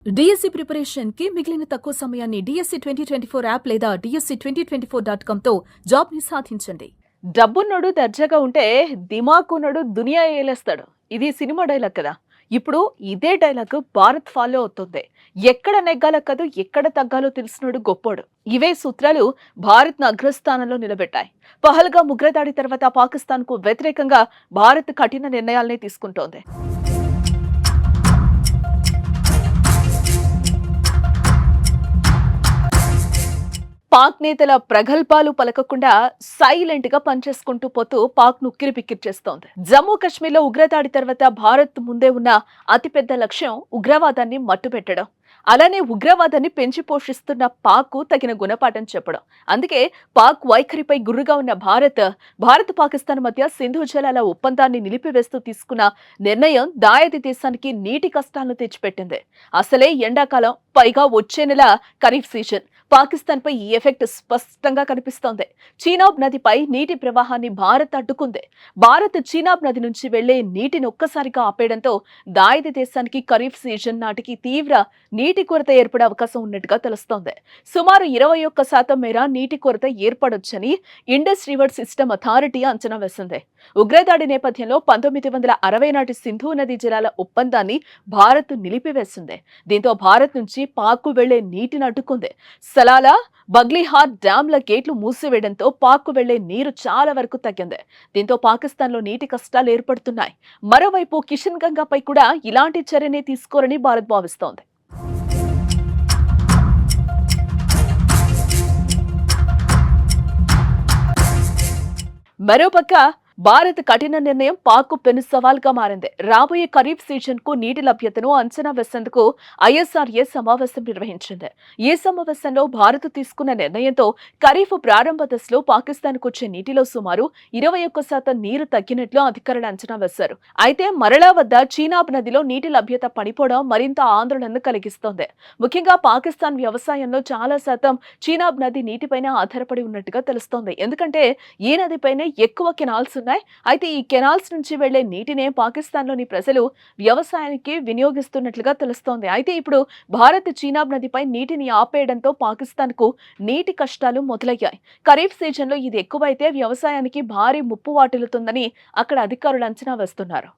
DSC preparation కి మిగిలిన తక్కువ సమయాన్ని డిఎస్సి 2024 యాప్ లేదా DSC2024.com తో జాబ్ ని సాధించండి. డబ్బున్నోడు దర్జాగా ఉంటే దిమాకున్నోడు దునియా ఏలేస్తాడు. ఇది సినిమా డైలాగ్ కదా. ఇప్పుడు ఇదే డైలాగ్ భారత్ ఫాలో అవుతుంది. ఎక్కడ నెగ్గాలో కాదు, ఎక్కడ తగ్గాలో తెలిసినోడు గొప్పోడు. ఇవే సూత్రాలు భారత్ ను అగ్రస్థానంలో నిలబెట్టాయి. పహల్గా ఉగ్రదాడి తర్వాత పాకిస్తాన్ కు వ్యతిరేకంగా భారత్ కఠిన నిర్ణయాలనే తీసుకుంటోంది. పాక్ నేతల ప్రగల్భాలు పలకకుండా సైలెంట్ గా పనిచేసుకుంటూ పోతూ పాక్ ను ఉక్కిరిబిక్కిరి చేస్తోంది. జమ్మూ కశ్మీర్ లో ఉగ్రదాడి తర్వాత భారత్ ముందే ఉన్న అతిపెద్ద లక్ష్యం ఉగ్రవాదాన్ని మట్టుపెట్టడం. అలానే ఉగ్రవాదాన్ని పెంచి పోషిస్తున్న పాక్ తగిన గుణపాఠం చెప్పడం. అందుకే పాక్ వైఖరిపై గుర్రుగా ఉన్న భారత్ పాకిస్తాన్ మధ్య సింధు జలాల ఒప్పందాన్ని నిలిపివేస్తూ తీసుకున్న నిర్ణయం దాయాది దేశానికి నీటి కష్టాలను తెచ్చిపెట్టింది. అసలే ఎండాకాలం, పైగా వచ్చే నెల ఖరీఫ్ సీజన్. పాకిస్తాన్ పై ఈ ఎఫెక్ట్ స్పష్టంగా కనిపిస్తోంది. చీనాబ్ నదిపై నీటి ప్రవాహాన్ని భారత్ అడ్డుకుంది. భారత్ చీనాబ్ నది నుంచి వెళ్లే నీటిని ఒక్కసారిగా ఆపేయడంతో దాయిది దేశానికి ఖరీఫ్ సీజన్ నాటికి తీవ్ర నీటి కొరత ఏర్పడే అవకాశం ఉన్నట్టుగా తెలుస్తోంది. సుమారు 21% మేర నీటి కొరత ఏర్పడొచ్చని ఇండస్ రివర్ సిస్టమ్ అథారిటీ అంచనా వేసింది. ఉగ్రదాడి నేపథ్యంలో 1960 నాటి సింధు నది జలాల ఒప్పందాన్ని భారత్ నిలిపివేసింది. దీంతో భారత్ నుంచి పాక్ వెళ్లే నీటిని అడ్డుకుంది. సలాలా, బగ్లీహార్ డ్యాంల గేట్లు మూసివేయడంతో పాక్ వెళ్లే నీరు చాలా వరకు తగ్గింది. దీంతో పాకిస్తాన్ లో నీటి కష్టాలు ఏర్పడుతున్నాయి. మరోవైపు కిషన్ గంగాపై కూడా ఇలాంటి చర్యనే తీసుకోరని భారత్ భావిస్తోంది. మరోపక్క భారత్ కఠిన నిర్ణయం పాక్ పెను సవాల్గా మారింది. రాబోయే ఖరీఫ్ సీజన్ కు నీటి లభ్యతను అంచనా వేసేందుకు ISRA సమావేశం నిర్వహించింది. ఈ సమావేశంలో భారత్ తీసుకున్న నిర్ణయంతో ఖరీఫ్ ప్రారంభ దశలో పాకిస్తాన్ కు వచ్చే నీటిలో సుమారు 21% నీరు తగ్గినట్లు అధికారులు అంచనా వేశారు. అయితే మరలా వద్ద చీనాబ్ నదిలో నీటి లభ్యత పడిపోవడం మరింత ఆందోళనను కలిగిస్తోంది. ముఖ్యంగా పాకిస్తాన్ వ్యవసాయంలో చాలా శాతం చీనాబ్ నది నీటిపైన ఆధారపడి ఉన్నట్టుగా తెలుస్తోంది. ఎందుకంటే ఈ నదిపైనే ఎక్కువ కెనాల్స్ ఉన్నాయి. అయితే ఈ కెనాల్స్ నుంచి వెళ్లే నీటినే పాకిస్తాన్లోని ప్రజలు వ్యవసాయానికి వినియోగిస్తున్నట్లుగా తెలుస్తోంది. అయితే ఇప్పుడు భారత్ చీనాబ్ నదిపై నీటిని ఆపేయడంతో పాకిస్తాన్ కు నీటి కష్టాలు మొదలయ్యాయి. ఖరీఫ్ సీజన్లో ఇది ఎక్కువైతే వ్యవసాయానికి భారీ ముప్పు వాటిల్లుతుందని అక్కడ అధికారులు అంచనా వేస్తున్నారు.